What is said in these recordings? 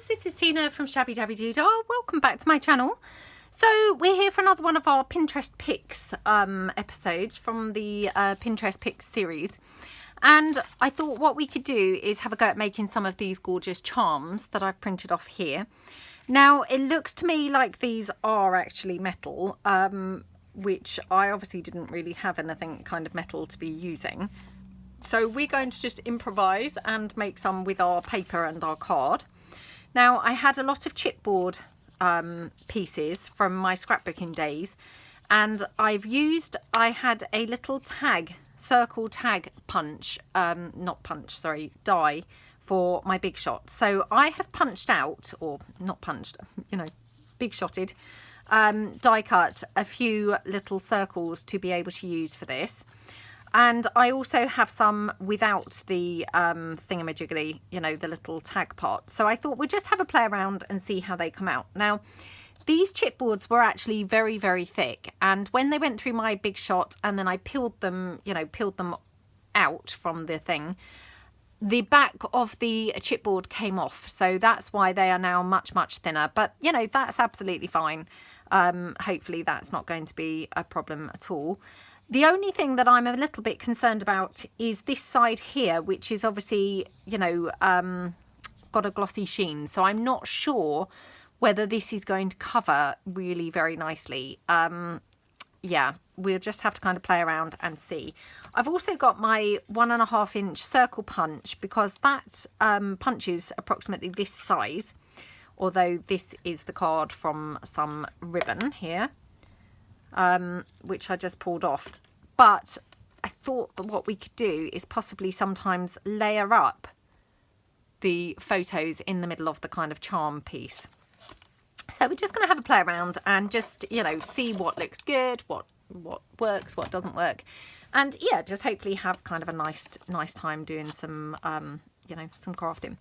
this is Tina from Shabbydabbydoodah. Welcome back to my channel. So we're here for another one of our Pinterest picks episodes from the Pinterest picks series. And I thought what we could do is have a go at making some of these gorgeous charms that I've printed off here. Now it looks to me like these are actually metal, which I obviously didn't really have anything kind of metal to be using. So we're going to just improvise and make some with our paper and our card. Now I had a lot of chipboard pieces from my scrapbooking days, and I had a little circle tag die for my Big Shot. So I have punched out, or not punched, Big Shotted, die cut a few little circles to be able to use for this. And I also have some without the thingamajiggly, the little tag part. So I thought we'd just have a play around and see how they come out. Now, these chipboards were actually very, very thick. And when they went through my Big Shot and then I peeled them out from the thing, the back of the chipboard came off. So that's why they are now much, much thinner. But, that's absolutely fine. Hopefully that's not going to be a problem at all. The only thing that I'm a little bit concerned about is this side here, which is obviously, got a glossy sheen. So I'm not sure whether this is going to cover really very nicely. Yeah, we'll just have to kind of play around and see. I've also got my 1.5 inch circle punch, because that punch is approximately this size. Although this is the card from some ribbon here. Which I just pulled off, but I thought that what we could do is possibly sometimes layer up the photos in the middle of the kind of charm piece. So we're just going to have a play around and just see what looks good, what works, what doesn't work, and yeah, just hopefully have kind of a nice time doing some some crafting.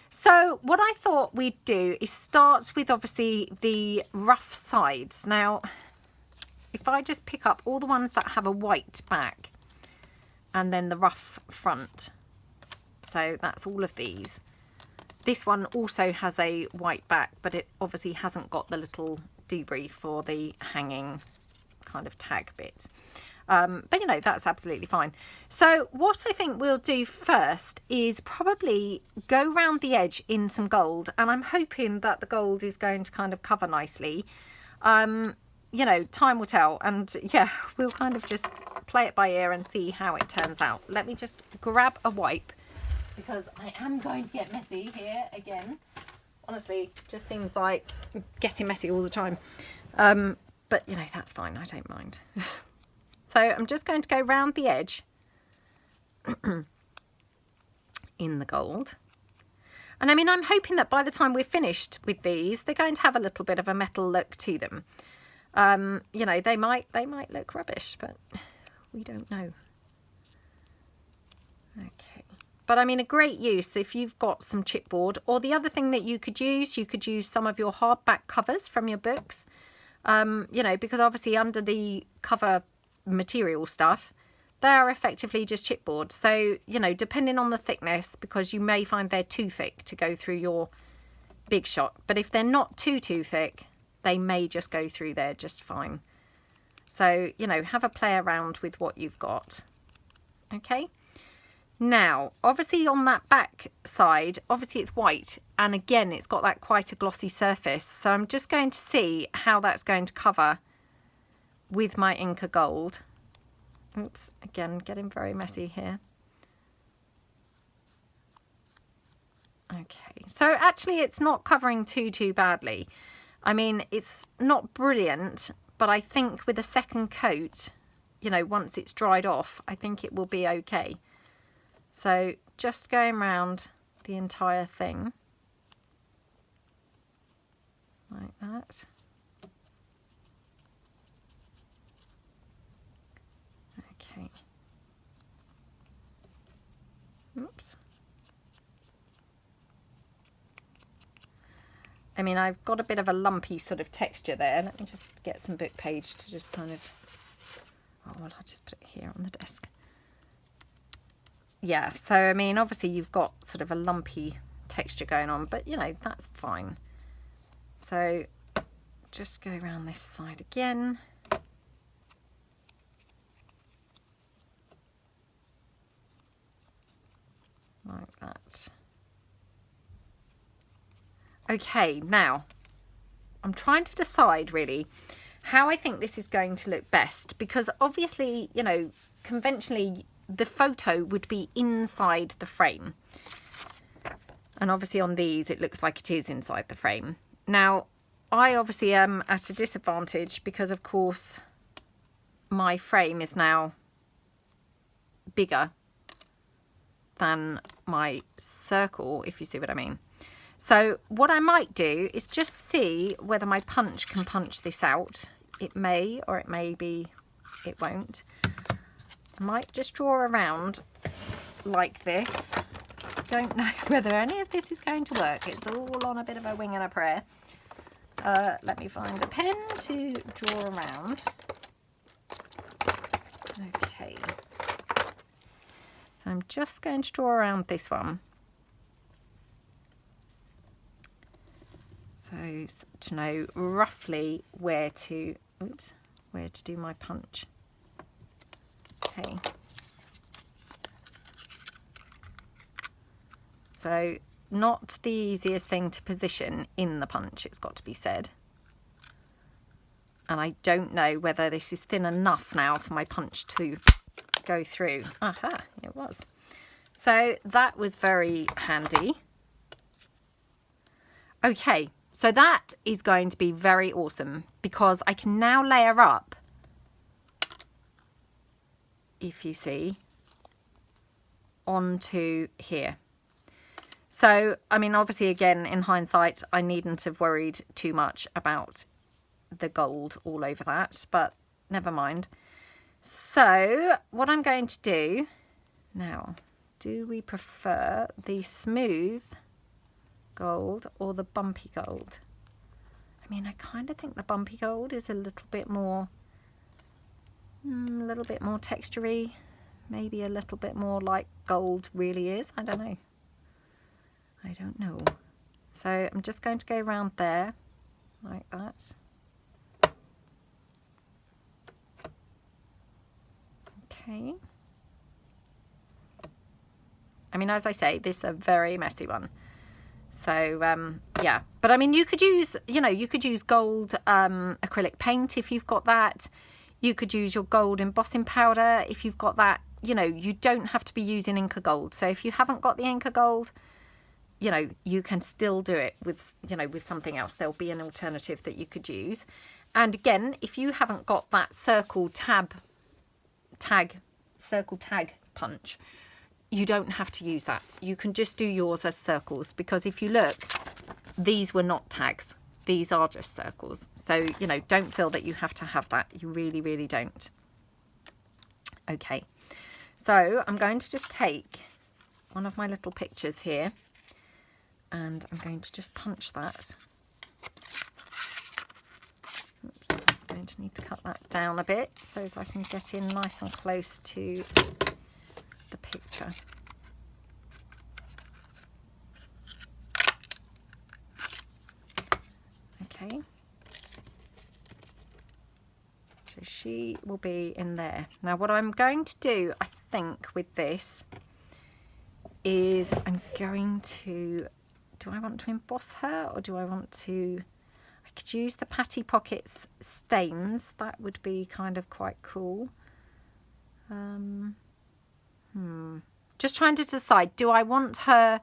So what I thought we'd do is start with obviously the rough sides. Now, if I just pick up all the ones that have a white back and then the rough front. So that's all of these. This one also has a white back, but it obviously hasn't got the little debris for the hanging kind of tag bit. But that's absolutely fine. So what I think we'll do first is probably go round the edge in some gold. And I'm hoping that the gold is going to kind of cover nicely. Time will tell, and yeah, we'll kind of just play it by ear and see how it turns out. Let me just grab a wipe, because I am going to get messy here again. Honestly, just seems like getting messy all the time. But that's fine, I don't mind. So I'm just going to go round the edge in the gold. And I mean, I'm hoping that by the time we're finished with these, they're going to have a little bit of a metal look to them. They might look rubbish, but we don't know. Okay, but I mean, a great use if you've got some chipboard, or the other thing that you could use some of your hardback covers from your books. Because obviously under the cover material stuff, they are effectively just chipboard. So depending on the thickness, because you may find they're too thick to go through your Big Shot, but if they're not too thick, they may just go through there just fine. So, have a play around with what you've got. Okay. Now, obviously on that back side, obviously it's white. And again, it's got that quite a glossy surface. So I'm just going to see how that's going to cover with my Inca Gold. Oops, again, getting very messy here. Okay, so actually it's not covering too badly. I mean, it's not brilliant, but I think with a second coat, once it's dried off, I think it will be okay. So just going around the entire thing like that. Okay. Oops. I mean, I've got a bit of a lumpy sort of texture there. Let me just get some book page to just kind of... Oh, well, I'll just put it here on the desk. Yeah, so, I mean, obviously you've got sort of a lumpy texture going on, but you know, that's fine. So just go around this side again. Like that. Okay, now I'm trying to decide really how I think this is going to look best, because obviously, you know, conventionally the photo would be inside the frame, and obviously on these it looks like it is inside the frame. Now I obviously am at a disadvantage because of course my frame is now bigger than my circle, if you see what I mean. So what I might do is just see whether my punch can punch this out. It may, or it may be, it won't. I might just draw around like this. Don't know whether any of this is going to work. It's all on a bit of a wing and a prayer. Let me find a pen to draw around. Okay. So I'm just going to draw around this one. So to know roughly where to, oops, where to do my punch. Okay. So not the easiest thing to position in the punch, it's got to be said. And I don't know whether this is thin enough now for my punch to go through. Aha, it was. So that was very handy. Okay, so that is going to be very awesome because I can now layer up, if you see, onto here. So, I mean, obviously, again, in hindsight, I needn't have worried too much about the gold all over that, but never mind. So, what I'm going to do now, do we prefer the smooth gold or the bumpy gold? I mean, I kind of think the bumpy gold is a little bit more textury, maybe a little bit more like gold really is. I don't know. So I'm just going to go around there like that. Okay. I mean, as I say, this is a very messy one. So, yeah. But I mean, you could use, you could use gold acrylic paint if you've got that. You could use your gold embossing powder if you've got that. You don't have to be using Inca Gold. So if you haven't got the Inca Gold, you can still do it with, with something else. There'll be an alternative that you could use. And again, if you haven't got that circle tag punch, you don't have to use that. You can just do yours as circles, because if you look, these were not tags. These are just circles. So, don't feel that you have to have that. You really, really don't. Okay. So I'm going to just take one of my little pictures here, and I'm going to just punch that. Oops, I'm going to need to cut that down a bit so I can get in nice and close to the picture. Okay. So she will be in there. Now what I'm going to do, I think, with this is I'm going to, do I want to emboss her, or do I want to, I could use the Patty Pockets stains. That would be kind of quite cool. Just trying to decide, do I want her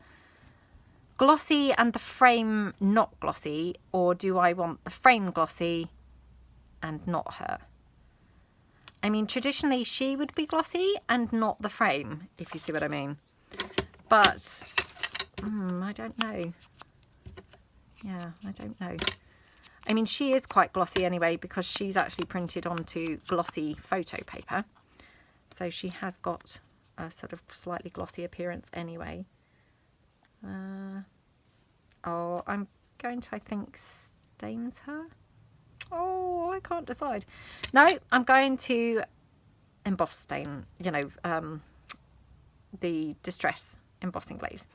glossy and the frame not glossy, or do I want the frame glossy and not her? I mean, traditionally she would be glossy and not the frame, if you see what I mean. But I don't know. Yeah, I don't know. I mean, she is quite glossy anyway, because she's actually printed onto glossy photo paper. So she has got a sort of slightly glossy appearance anyway. Oh, I'm going to, I think, stains her. Oh, I can't decide. No, I'm going to emboss stain, the Distress embossing glaze.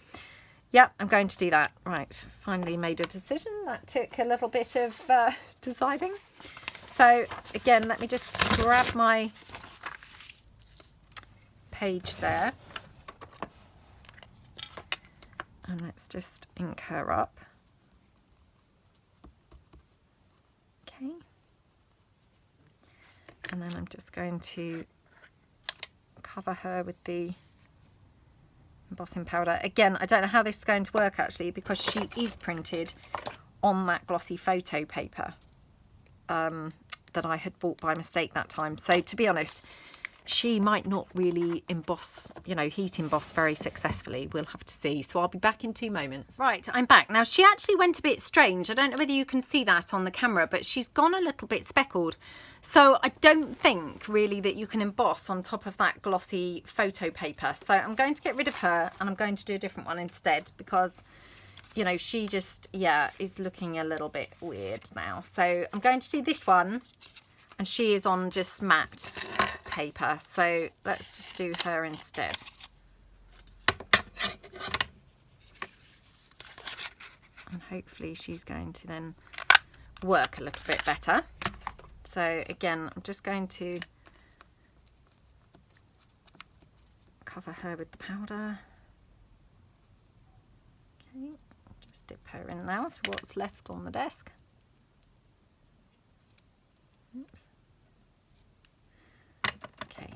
Yep, I'm going to do that. Right, finally made a decision. That took a little bit of deciding. So again, let me just grab my page there. And let's just ink her up. Okay. And then I'm just going to cover her with the embossing powder. Again, I don't know how this is going to work actually, because she is printed on that glossy photo paper that I had bought by mistake that time. So to be honest, she might not really emboss, you know, heat emboss very successfully. We'll have to see. So I'll be back in 2 moments. Right, I'm back. Now she actually went a bit strange. I don't know whether you can see that on the camera, but she's gone a little bit speckled. So I don't think really that you can emboss on top of that glossy photo paper. So I'm going to get rid of her and I'm going to do a different one instead, because, you know, she just, yeah, is looking a little bit weird now. So I'm going to do this one, and she is on just matte paper. So let's just do her instead. And hopefully she's going to then work a little bit better. So again, I'm just going to cover her with the powder. Okay, just dip her in now to what's left on the desk. Oops. Okay.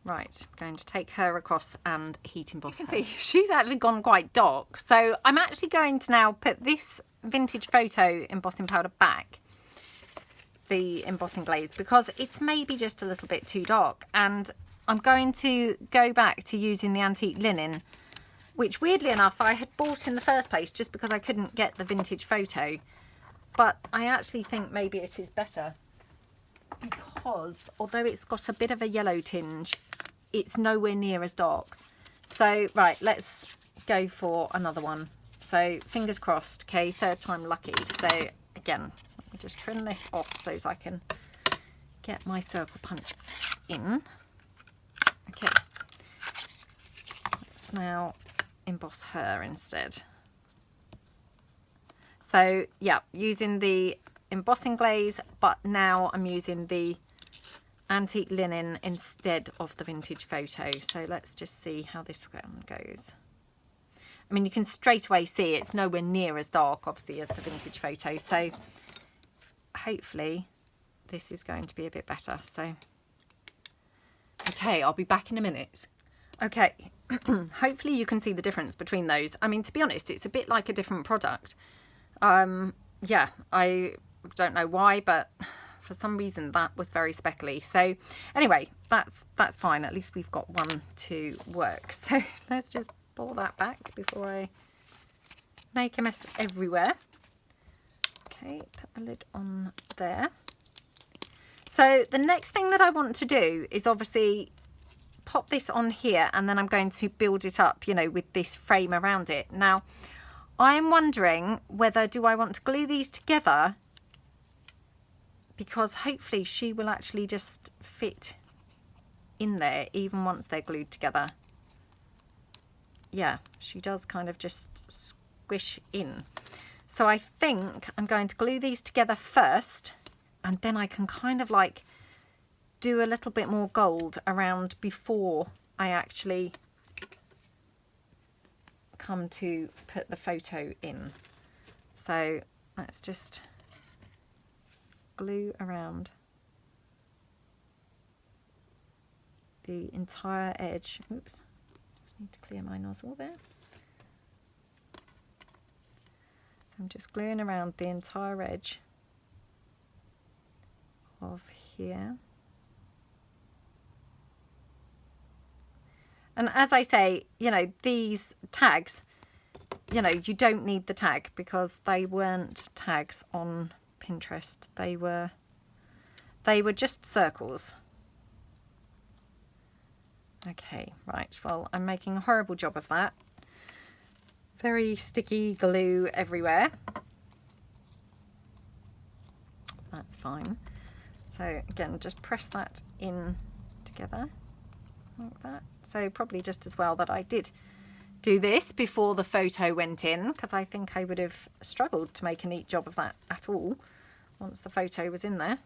Right, I'm going to take her across and heat emboss her. You can see she's actually gone quite dark. So I'm actually going to now put this vintage photo embossing powder back, the embossing glaze, because it's maybe just a little bit too dark. And I'm going to go back to using the antique linen, which weirdly enough I had bought in the first place just because I couldn't get the vintage photo. But I actually think maybe it is better, because although it's got a bit of a yellow tinge, it's nowhere near as dark. So right, let's go for another one. So fingers crossed. Okay, third time lucky. So again, let me just trim this off so as I can get my circle punch in. Okay, let's now emboss her instead. So yeah, using the embossing glaze, but now I'm using the antique linen instead of the vintage photo. So let's just see how this one goes. I mean, you can straight away see it's nowhere near as dark, obviously, as the vintage photo. So hopefully this is going to be a bit better. So, okay, I'll be back in a minute. Okay, hopefully you can see the difference between those. I mean, to be honest, it's a bit like a different product. Yeah, I don't know why, but for some reason that was very speckly. So anyway, that's fine. At least we've got one to work. So let's just pull that back before I make a mess everywhere. Okay, put the lid on there. So the next thing that I want to do is obviously pop this on here, and then I'm going to build it up, you know, with this frame around it. Now, I'm wondering whether do I want to glue these together, because hopefully she will actually just fit in there even once they're glued together. Yeah, she does kind of just squish in. So I think I'm going to glue these together first, and then I can kind of like do a little bit more gold around before I actually come to put the photo in. So let's just glue around the entire edge. Oops, just need to clear my nozzle there. I'm just gluing around the entire edge of here. And as I say, you know, these tags, you know, you don't need the tag because they weren't tags on Pinterest. They were just circles. Okay, right. Well, I'm making a horrible job of that. Very sticky glue everywhere. That's fine. So again, just press that in together. like that. So probably just as well that I did do this before the photo went in, because I think I would have struggled to make a neat job of that at all once the photo was in there.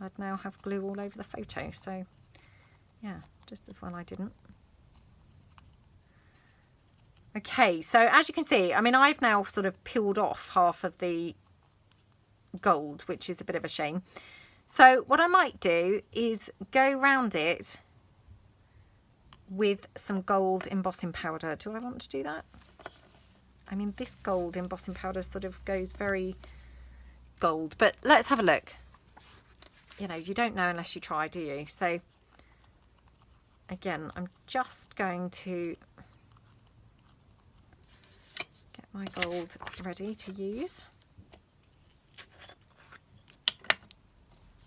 I'd now have glue all over the photo, so yeah, just as well I didn't. Okay, so as you can see, I mean, I've now sort of peeled off half of the gold, which is a bit of a shame. So what I might do is go round it with some gold embossing powder. Do I want to do that? I mean, this gold embossing powder sort of goes very gold, but let's have a look. You know, you don't know unless you try, do you? So again, I'm just going to get my gold ready to use.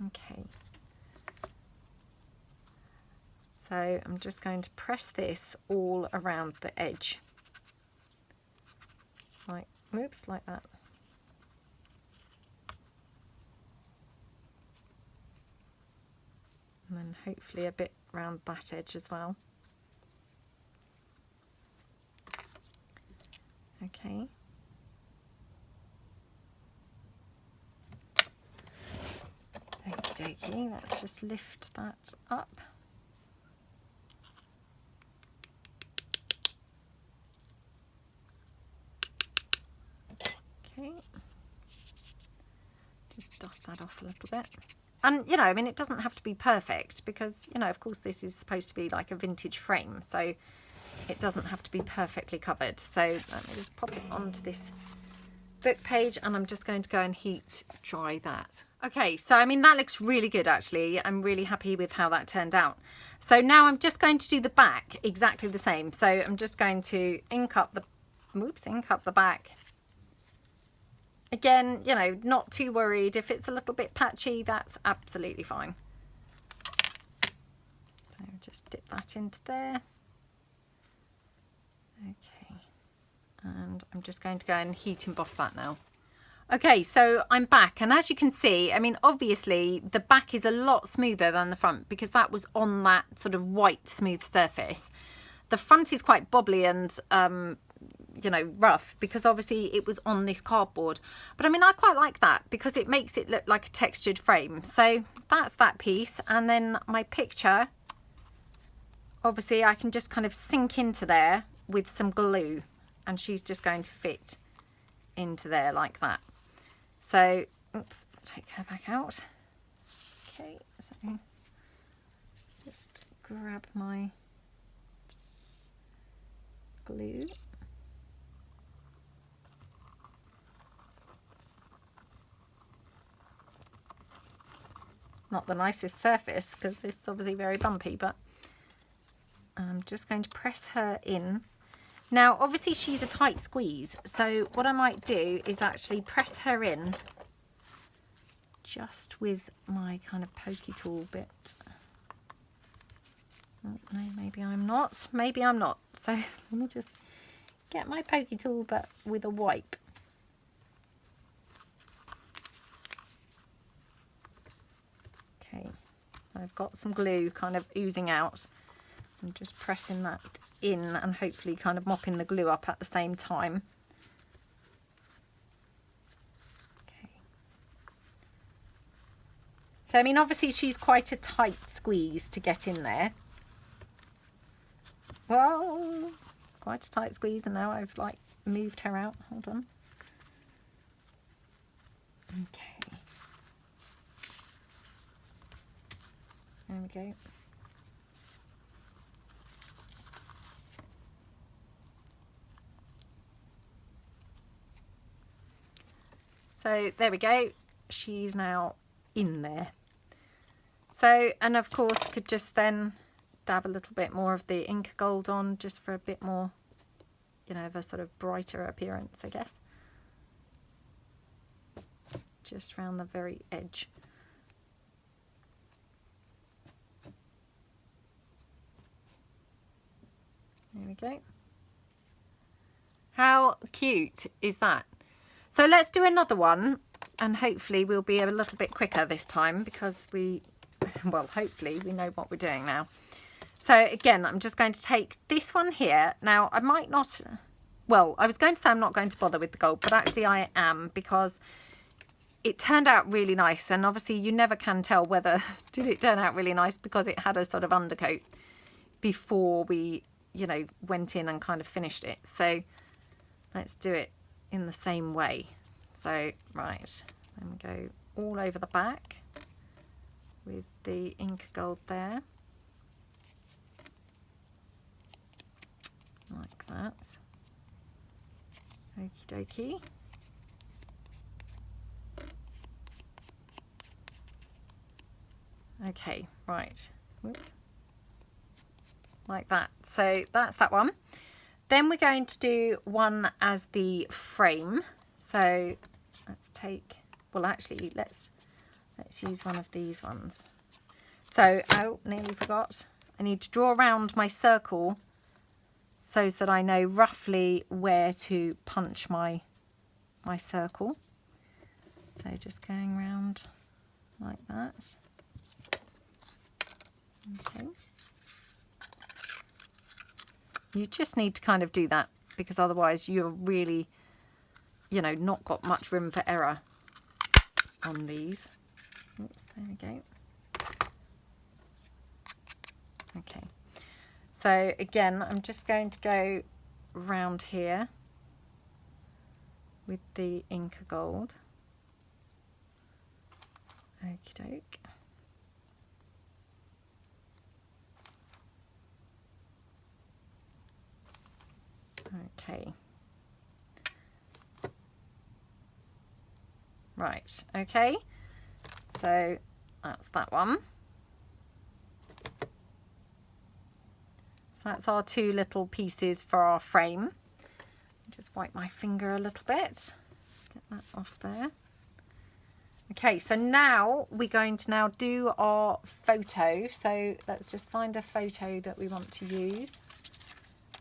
Okay. So I'm just going to press this all around the edge. Like, whoops, like that. And then hopefully a bit around that edge as well. Okay. Okie dokie, let's just lift that up. Okay. Just dust that off a little bit. And, you know, I mean, it doesn't have to be perfect because, you know, of course, this is supposed to be like a vintage frame. So it doesn't have to be perfectly covered. So let me just pop it onto this book page and I'm just going to go and heat dry that. Okay, so I mean, that looks really good, actually. I'm really happy with how that turned out. So now I'm just going to do the back exactly the same. So I'm just going to ink up the back. Again, you know, not too worried. If it's a little bit patchy, that's absolutely fine. So just dip that into there. Okay. And I'm just going to go and heat emboss that now. Okay, so I'm back. And as you can see, I mean, obviously the back is a lot smoother than the front because that was on that sort of white smooth surface. The front is quite bobbly and you know, rough because obviously it was on this cardboard, but I mean, I quite like that because it makes it look like a textured frame. So that's that piece. And then my picture, obviously I can just kind of sink into there with some glue and she's just going to fit into there like that. So oops, take her back out. Okay, so just grab my glue. Not the nicest surface because this is obviously very bumpy, but I'm just going to press her in. Now, obviously she's a tight squeeze, so what I might do is actually press her in just with my kind of pokey tool bit. Oh, no, maybe I'm not. Maybe I'm not. So let me just get my pokey tool, but with a wipe. Okay, I've got some glue kind of oozing out, so I'm just pressing that in and hopefully kind of mopping the glue up at the same time. Okay. So I mean, obviously she's quite a tight squeeze to get in there. Well, quite a tight squeeze, and now I've like moved her out. Hold on. Okay. There we go. So there we go. She's now in there. So, and of course could just then dab a little bit more of the ink gold on just for a bit more, you know, of a sort of brighter appearance, I guess. Just around the very edge. There we go. How cute is that? So let's do another one and hopefully we'll be a little bit quicker this time because we well, hopefully we know what we're doing now. So again, I'm just going to take this one here. Now, I might not, well, I was going to say I'm not going to bother with the gold, but actually I am, because it turned out really nice. And obviously you never can tell whether, did it turn out really nice because it had a sort of undercoat before we, you know, went in and kind of finished it. So let's do it in the same way. So, right, then we go all over the back with the ink gold there. Like that. Okie dokie. Okay, right. Whoops. Like that. So that's that one. Then we're going to do one as the frame. So let's take, well, actually, let's use one of these ones. So, oh, nearly forgot. I need to draw around my circle so that I know roughly where to punch my circle. So just going around like that. Okay. You just need to kind of do that, because otherwise you're really, you know, not got much room for error on these. Oops, there we go. Okay. So again, I'm just going to go round here with the ink gold. Okie doke. Okay. Right, okay. So that's that one. So that's our two little pieces for our frame. Just wipe my finger a little bit. Get that off there. Okay, so now we're going to now do our photo. So let's just find a photo that we want to use.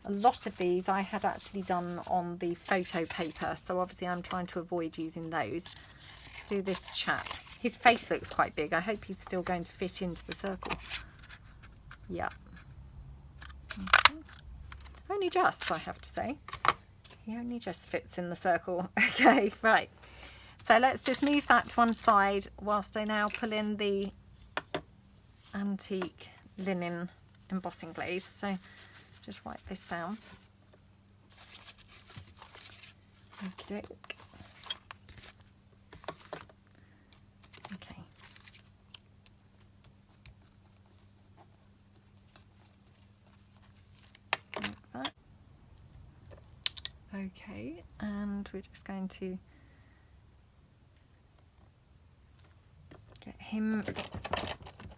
A lot of these I had actually done on the photo paper, so obviously I'm trying to avoid using those. Let's do this chap. His face looks quite big. I hope he's still going to fit into the circle. Yeah. Okay. Only just, I have to say. He only just fits in the circle. Okay, right. So let's just move that to one side whilst I now pull in the antique linen embossing glaze. So just wipe this down. Okay. Okay. Like that. Okay, and we're just going to get him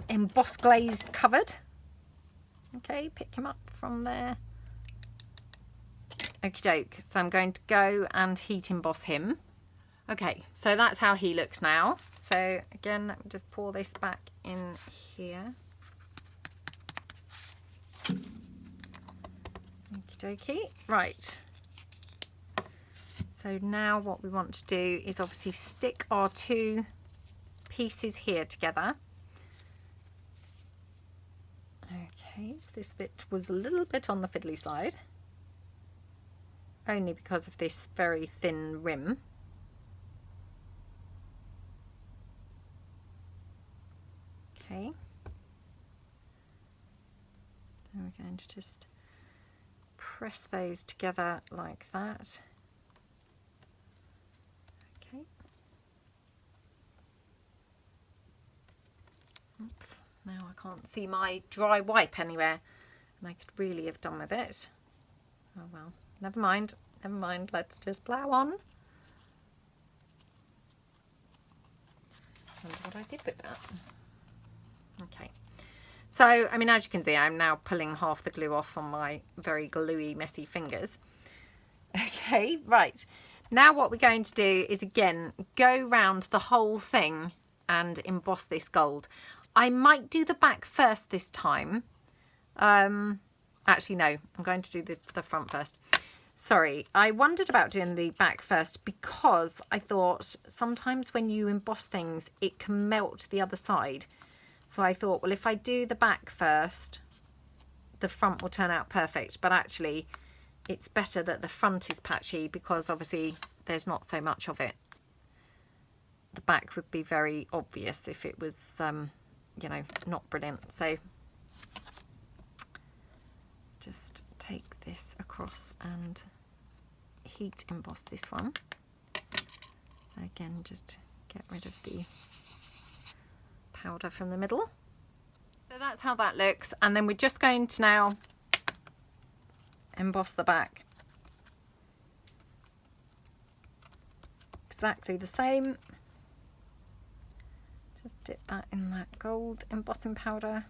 emboss glazed covered. Okay, pick him up from there. Okie doke. So I'm going to go and heat emboss him. Okay, so that's how he looks now. So again, let me just pour this back in here. Okie dokie. Right. So now what we want to do is obviously stick our two pieces here together. Okay, so this bit was a little bit on the fiddly side, only because of this very thin rim. Okay, then we're going to just press those together like that. Okay. Oops. Now I can't see my dry wipe anywhere, and I could really have done with it. Oh well, never mind, let's just plough on. I wonder what I did with that. Okay, so I mean, as you can see, I'm now pulling half the glue off on my very gluey, messy fingers. Okay, right, now what we're going to do is again go round the whole thing and emboss this gold. I might do the back first this time. Actually, no, I'm going to do the front first. Sorry, I wondered about doing the back first because I thought sometimes when you emboss things, it can melt the other side. So I thought, well, if I do the back first, the front will turn out perfect. But actually, it's better that the front is patchy because obviously there's not so much of it. The back would be very obvious if it was, you know, not brilliant. So let's just take this across and heat emboss this one. So again, just get rid of the powder from the middle. So that's how that looks, and then we're just going to now emboss the back exactly the same. Just dip that in that gold embossing powder.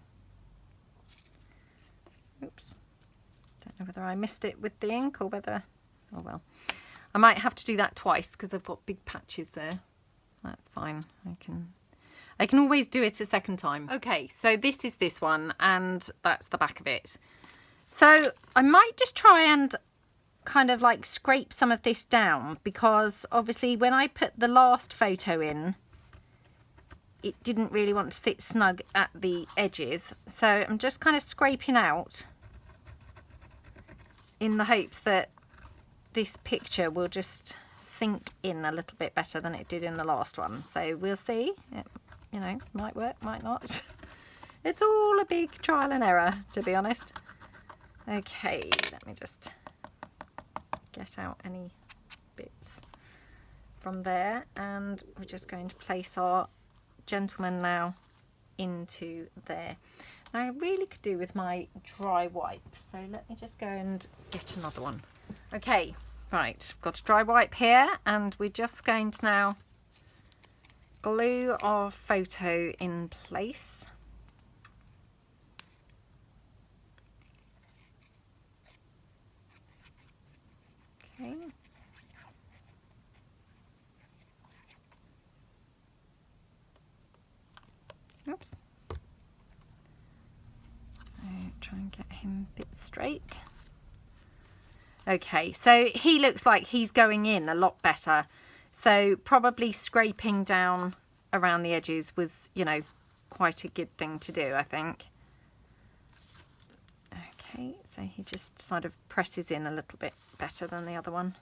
Oops, don't know whether I missed it with the ink or whether, oh well, I might have to do that twice because I've got big patches there. That's fine, I can always do it a second time. Okay, so this is this one, and that's the back of it. So I might just try and kind of like scrape some of this down, because obviously when I put the last photo in, it didn't really want to sit snug at the edges. So I'm just kind of scraping out in the hopes that this picture will just sink in a little bit better than it did in the last one. So we'll see. It, you know, might work, might not. It's all a big trial and error, to be honest. Okay, let me just get out any bits from there, and we're just going to place our gentleman now into there. Now I really could do with my dry wipe, so let me just go and get another one. Okay, right, got a dry wipe here, and we're just going to now glue our photo in place. Okay. Oops. Try and get him a bit straight. Okay, so he looks like he's going in a lot better. So probably scraping down around the edges was, you know, quite a good thing to do, I think. Okay, so he just sort of presses in a little bit better than the other one.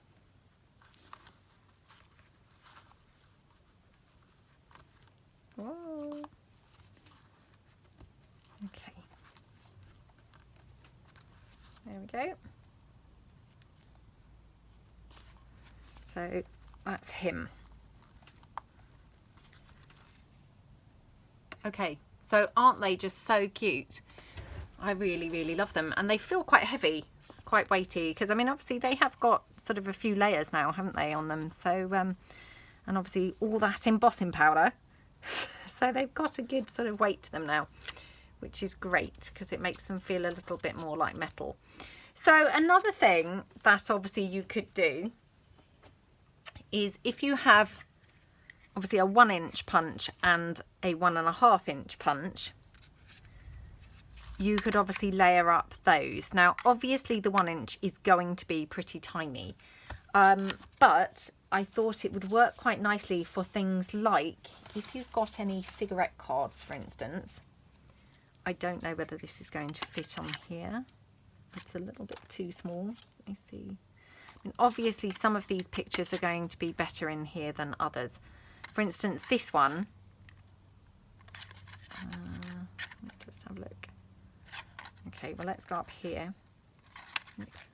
Whoa. Okay. There we go. So that's him. Okay, so aren't they just so cute? I really, really love them, and they feel quite heavy, quite weighty, because I mean obviously they have got sort of a few layers now, haven't they, on them? So and obviously all that embossing powder, so they've got a good sort of weight to them now, which is great because it makes them feel a little bit more like metal. So another thing that obviously you could do is, if you have obviously a 1-inch punch and a 1.5 inch punch, you could obviously layer up those. Now obviously the 1-inch is going to be pretty tiny, but I thought it would work quite nicely for things like if you've got any cigarette cards, for instance. I don't know whether this is going to fit on here. It's a little bit too small. Let me see. I mean, obviously some of these pictures are going to be better in here than others. For instance, this one. Let's just have a look. Okay, well, let's go up here. Oops.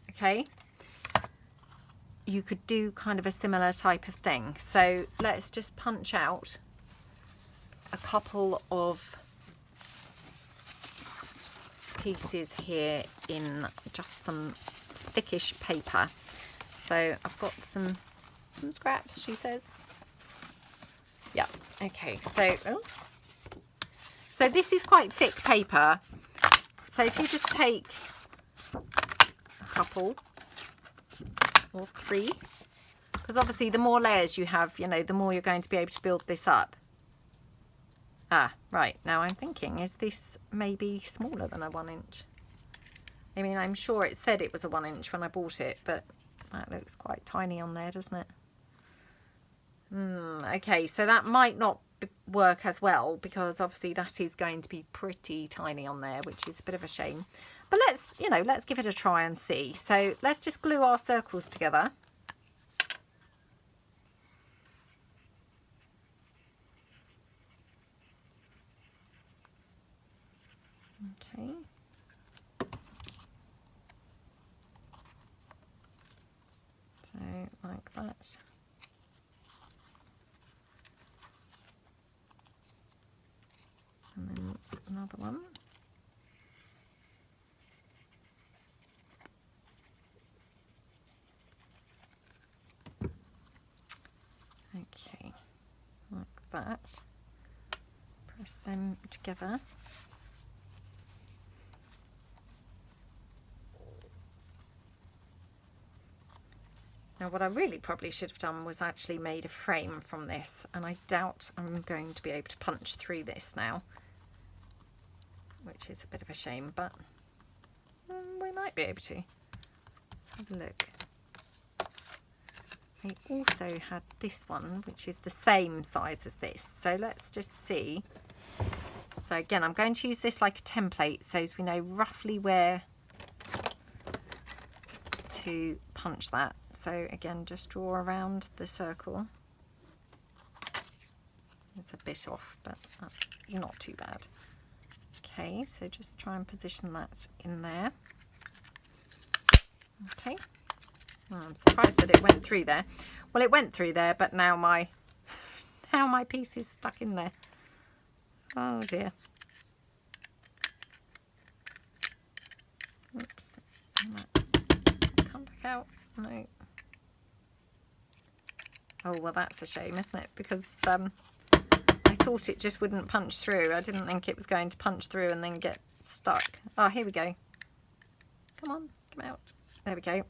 Okay. You could do kind of a similar type of thing. So let's just punch out a couple of pieces here in just some thickish paper. So I've got some scraps, she says. Yeah, okay, so this is quite thick paper. So if you just take a couple or 3, because obviously the more layers you have, you know, the more you're going to be able to build this up. Ah, right, now I'm thinking, is this maybe smaller than a 1-inch? I mean, I'm sure it said it was a 1-inch when I bought it, but that looks quite tiny on there, doesn't it? Okay, so that might not work as well because obviously that is going to be pretty tiny on there, which is a bit of a shame. But let's, you know, let's give it a try and see. So let's just glue our circles together. Okay. So like that. And then another one. Okay, like that. Press them together. Now what I really probably should have done was actually made a frame from this, and I doubt I'm going to be able to punch through this now, which is a bit of a shame, but we might be able to. Let's have a look. I also had this one, which is the same size as this, so let's just see. So again, I'm going to use this like a template so as we know roughly where to punch that. So again, just draw around the circle. It's a bit off, but that's not too bad. Okay, so just try and position that in there. Okay. Oh, I'm surprised that it went through there. Well, it went through there, but now my piece is stuck in there. Oh dear. Oops. Come back out. No. Oh, well, that's a shame, isn't it? Because I thought it just wouldn't punch through. I didn't think it was going to punch through and then get stuck. Oh, here we go. Come on, come out. There we go.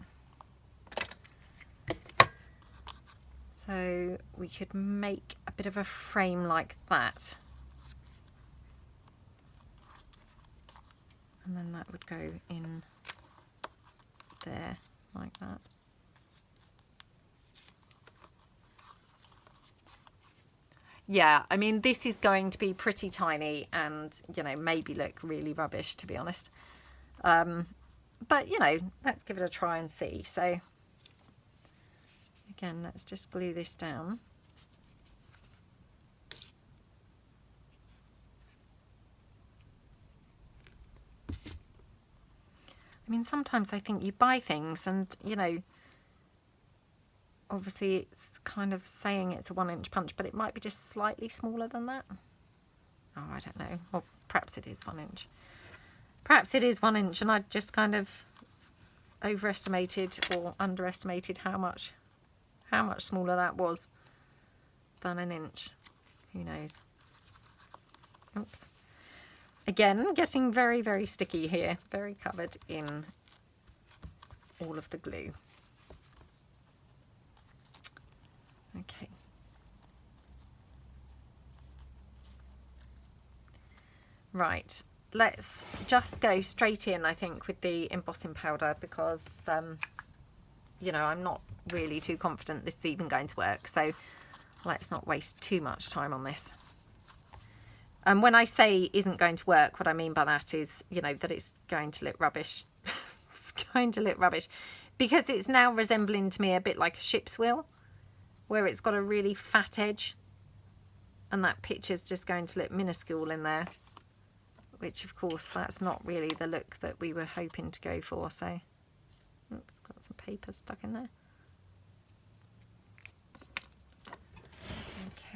So we could make a bit of a frame like that. And then that would go in there like that. Yeah, I mean, this is going to be pretty tiny and, you know, maybe look really rubbish, to be honest. But, you know, let's give it a try and see. So, again, let's just glue this down. I mean, sometimes I think you buy things and, you know, obviously it's kind of saying it's a 1-inch punch, but it might be just slightly smaller than that. Oh, I don't know. Or perhaps it is 1 inch. Perhaps it is 1 inch and I just kind of overestimated or underestimated how much smaller that was than 1 inch. Who knows? Oops. Again, getting very, very sticky here. Very covered in all of the glue. Okay. Right, let's just go straight in, I think, with the embossing powder because, you know, I'm not really too confident this is even going to work. So let's not waste too much time on this. And when I say isn't going to work, what I mean by that is, you know, that it's going to look rubbish. It's going to look rubbish because it's now resembling to me a bit like a ship's wheel, where it's got a really fat edge and that picture's just going to look minuscule in there, which of course that's not really the look that we were hoping to go for. So, oops, got some paper stuck in there.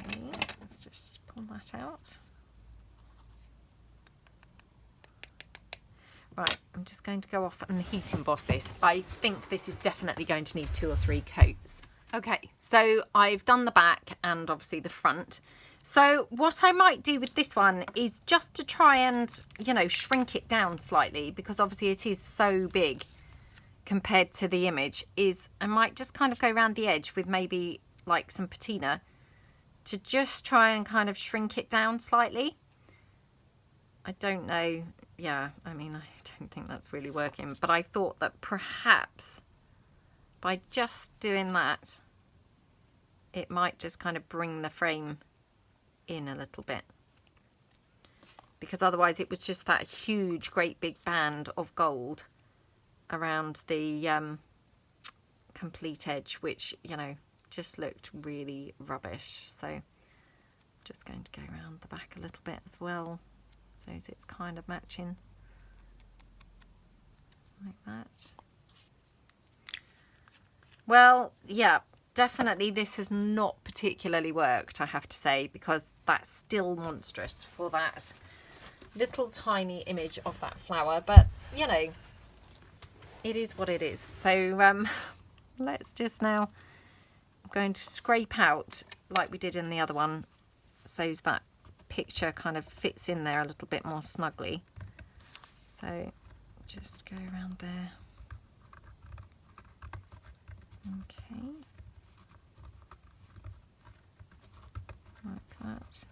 Okay, let's just pull that out. Right, I'm just going to go off and heat emboss this. I think this is definitely going to need 2 or 3 coats. Okay, so I've done the back and obviously the front. So what I might do with this one is just to try and, you know, shrink it down slightly because obviously it is so big compared to the image, is I might just kind of go around the edge with maybe like some patina to just try and kind of shrink it down slightly. I don't know. Yeah, I mean, I don't think that's really working, but I thought that perhaps by just doing that, it might just kind of bring the frame in a little bit, because otherwise it was just that huge, great big band of gold around the complete edge, which, you know, just looked really rubbish. So just going to go around the back a little bit as well, so as it's kind of matching like that. Well, yeah, definitely this has not particularly worked, I have to say, because that's still monstrous for that little tiny image of that flower. But, you know, it is what it is. So let's just now, I'm going to scrape out like we did in the other one, so that picture kind of fits in there a little bit more snugly. So just go around there. Okay, like that.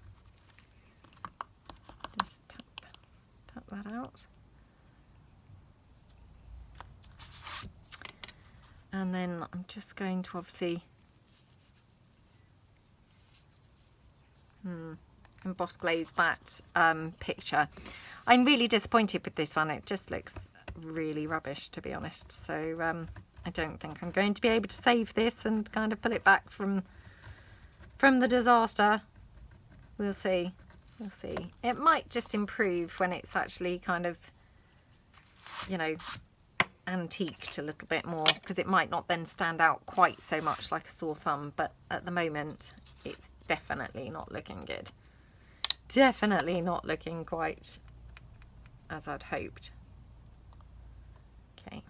Just tap that out. And then I'm just going to obviously emboss glaze that picture. I'm really disappointed with this one. It just looks really rubbish, to be honest. So I don't think I'm going to be able to save this and kind of pull it back from the disaster. We'll see. We'll see. It might just improve when it's actually kind of, you know, antiqued a little bit more, because it might not then stand out quite so much like a sore thumb. But at the moment, it's definitely not looking good. Definitely not looking quite as I'd hoped. Okay.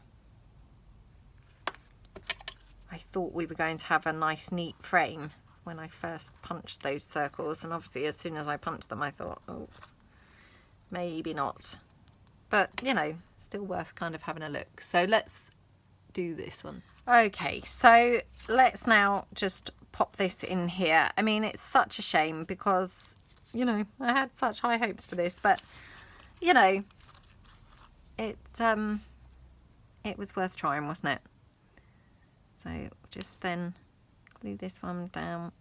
I thought we were going to have a nice neat frame when I first punched those circles, and obviously as soon as I punched them I thought, oops, maybe not. But, you know, still worth kind of having a look. So let's do this one. Okay, so let's now just pop this in here. I mean, it's such a shame because, you know, I had such high hopes for this, but, you know, it was worth trying, wasn't it? So just then glue this one down.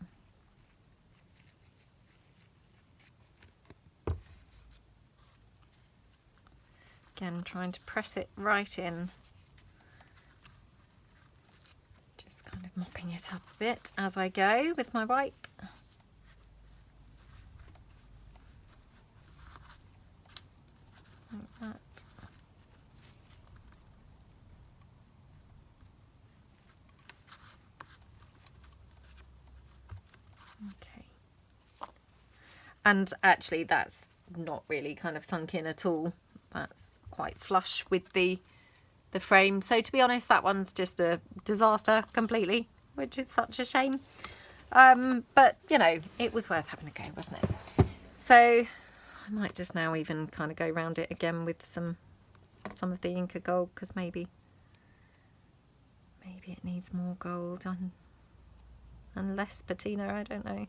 Again, trying to press it right in. Just kind of mopping it up a bit as I go with my wipe. Like that. Okay. And actually that's not really kind of sunk in at all. That's quite flush with the frame. So to be honest, that one's just a disaster completely, which is such a shame. But, you know, it was worth having a go, wasn't it? So I might just now even kind of go around it again with some of the Inca gold, because maybe it needs more gold and less patina, I don't know.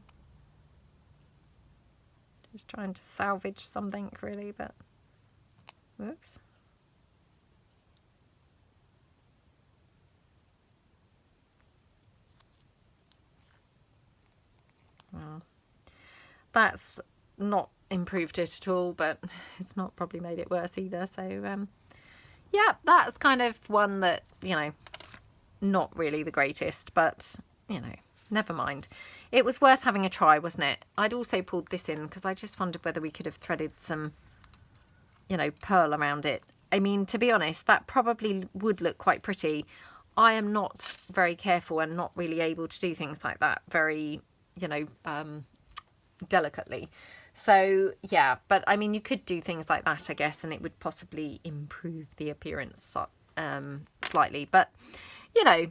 Just trying to salvage something really, but whoops. Well, that's not improved it at all, but it's not probably made it worse either. So yeah, that's kind of one that, you know, not really the greatest, but, you know, never mind. It was worth having a try, wasn't it? I'd also pulled this in because I just wondered whether we could have threaded some, you know, pearl around it. I mean, to be honest, that probably would look quite pretty. I am not very careful and not really able to do things like that very, you know, delicately. So yeah, but I mean, you could do things like that, I guess, and it would possibly improve the appearance slightly. But, you know,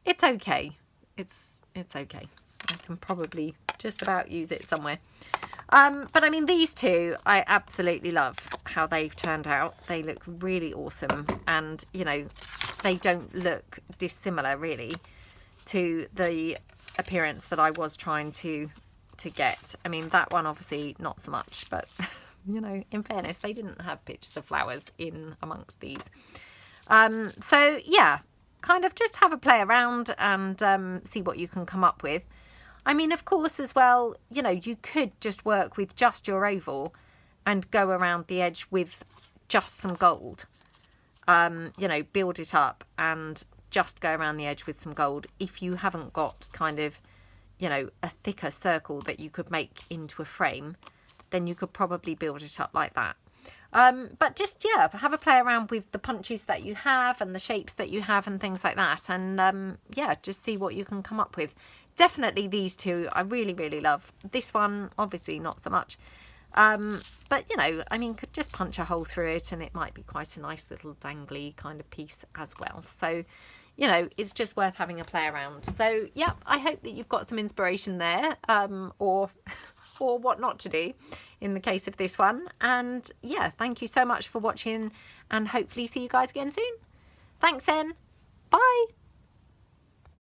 it's okay. It's okay. I can probably just about use it somewhere. But I mean, these two, I absolutely love how they've turned out. They look really awesome, and, you know, they don't look dissimilar really to the appearance that I was trying to get. I mean, that one obviously not so much, but you know, in fairness, they didn't have pictures of flowers in amongst these. So yeah, kind of just have a play around and see what you can come up with. I mean, of course, as well, you know, you could just work with just your oval and go around the edge with just some gold. You know, build it up and just go around the edge with some gold. If you haven't got kind of, you know, a thicker circle that you could make into a frame, then you could probably build it up like that. But just, yeah, have a play around with the punches that you have and the shapes that you have and things like that. And yeah, just see what you can come up with. Definitely these two I really, really love. This one, obviously not so much. But, you know, I mean, could just punch a hole through it and it might be quite a nice little dangly kind of piece as well. So, you know, it's just worth having a play around. So, yeah, I hope that you've got some inspiration there, or what not to do in the case of this one. And yeah, thank you so much for watching and hopefully see you guys again soon. Thanks then. Bye.